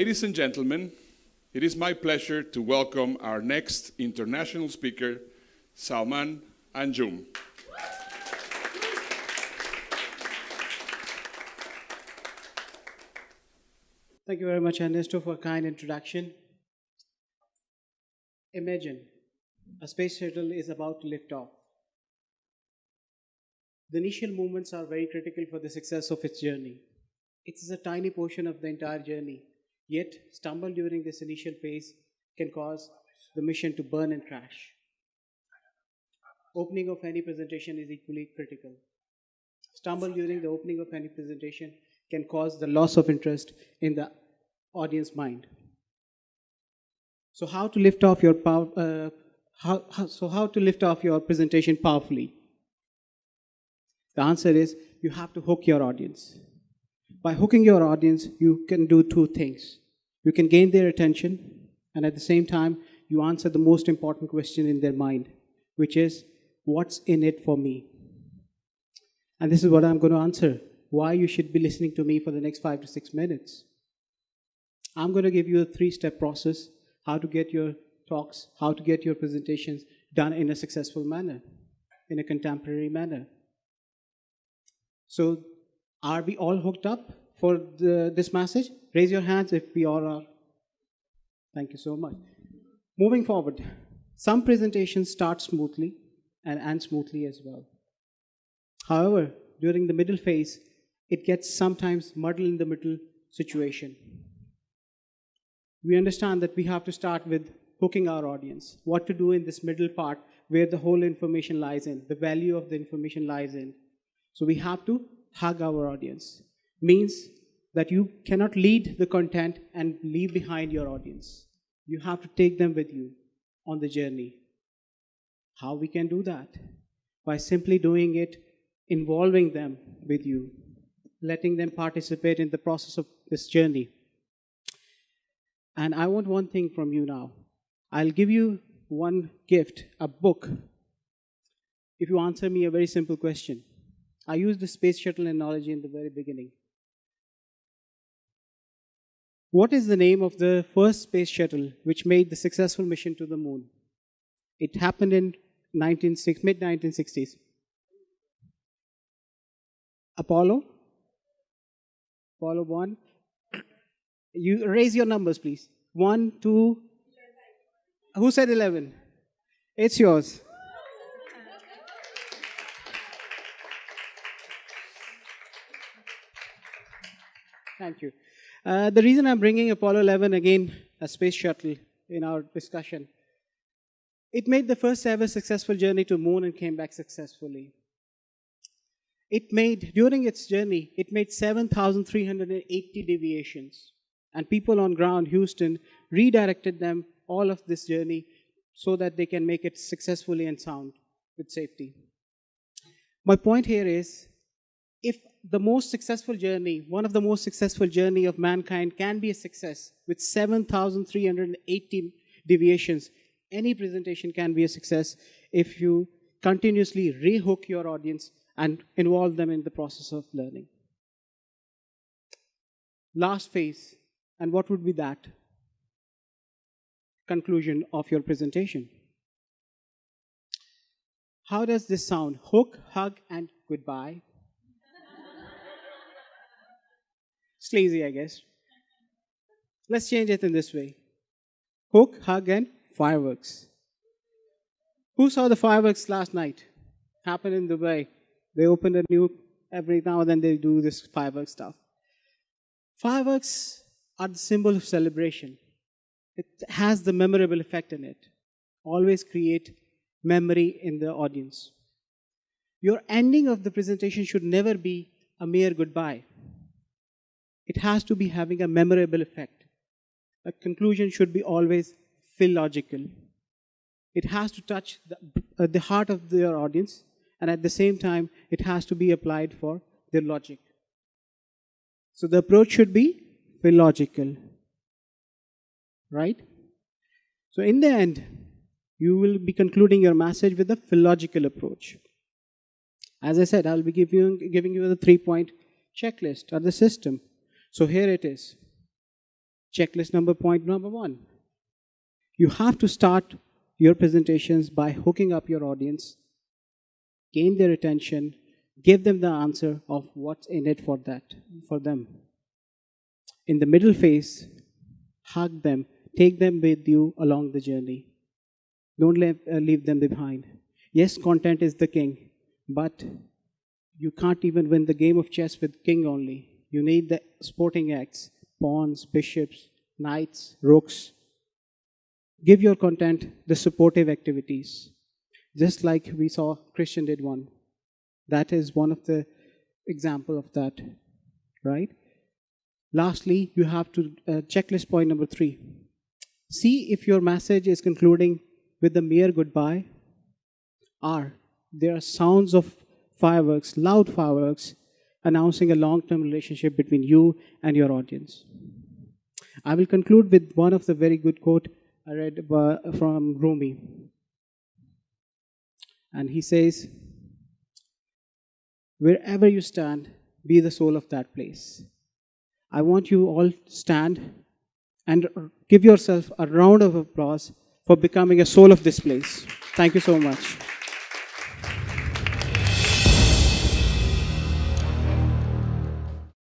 Ladies and gentlemen, it is my pleasure to welcome our next international speaker, Salman Anjum. Thank you very much, Ernesto, for a kind introduction. Imagine a space shuttle is about to lift off. The initial movements are very critical for the success of its journey. It is a tiny portion of the entire journey, yet stumble during this initial phase can cause the mission to burn and crash. Opening of any presentation is equally critical. Stumble during the opening of any presentation can cause the loss of interest in the audience mind. So how to lift off your how to lift off your presentation powerfully? The answer is you have to hook your audience. By hooking your audience, you can do two things. You can gain their attention, and at the same time, you answer the most important question in their mind, which is, what's in it for me? And this is what I'm going to answer. Why you should be listening to me for the next 5 to 6 minutes. I'm going to give you a 3-step process, how to get your talks, how to get your presentations done in a successful manner, in a contemporary manner. So, are we all hooked up for this message? Raise your hands if we all are. Thank you so much. Moving forward, some presentations start smoothly and end smoothly as well. However, during the middle phase, it gets sometimes muddled in the middle situation. We understand that we have to start with hooking our audience, what to do in this middle part where the whole information lies in, the value of the information lies in. So we have to hug our audience. Means that you cannot lead the content and leave behind your audience. You have to take them with you on the journey. How we can do that? By simply doing it, involving them with you, letting them participate in the process of this journey. And I want one thing from you now. I'll give you one gift, a book, if you answer me a very simple question. I used the space shuttle analogy in the very beginning. What is the name of the first space shuttle which made the successful mission to the moon? It happened in mid-1960s. Apollo 1. You raise your numbers, please. 1, 2. Who said 11? It's yours. Thank you. The reason I'm bringing Apollo 11 again, a space shuttle, in our discussion, it made the first ever successful journey to moon and came back successfully. During its journey, it made 7,380 deviations. And people on ground, Houston, redirected them all of this journey so that they can make it successfully and sound with safety. My point here is, if the most successful journey, one of the most successful journey of mankind can be a success with 7,380 deviations, any presentation can be a success if you continuously rehook your audience and involve them in the process of learning. Last phase, and what would be that? Conclusion of your presentation. How does this sound? Hook, hug, and goodbye. Sleazy, I guess. Let's change it in this way. Hook, hug, and fireworks. Who saw the fireworks last night? Happened in Dubai. They opened a new, every now and then they do this fireworks stuff. Fireworks are the symbol of celebration. It has the memorable effect in it. Always create memory in the audience. Your ending of the presentation should never be a mere goodbye. It has to be having a memorable effect. A conclusion should be always Feelogical. It has to touch the heart of their audience, and at the same time, it has to be applied for their logic. So the approach should be Feelogical. Right? So in the end, you will be concluding your message with a Feelogical approach. As I said, I'll be giving you the 3-point checklist or the system. So here it is. Checklist point number 1. You have to start your presentations by hooking up your audience, gain their attention, give them the answer of what's in it for them. In the middle phase, hug them, take them with you along the journey. Don't leave them behind. Yes, content is the king, but you can't even win the game of chess with king only. You need the sporting acts, pawns, bishops, knights, rooks. Give your content the supportive activities, just like we saw Christian did one. That is one of the example of that, right? Lastly, you have to checklist point number 3. See if your message is concluding with a mere goodbye, or there are sounds of fireworks, loud fireworks, announcing a long-term relationship between you and your audience. I will conclude with one of the very good quote I read from Rumi. And he says, wherever you stand, be the soul of that place. I want you all to stand and give yourself a round of applause for becoming a soul of this place. Thank you so much.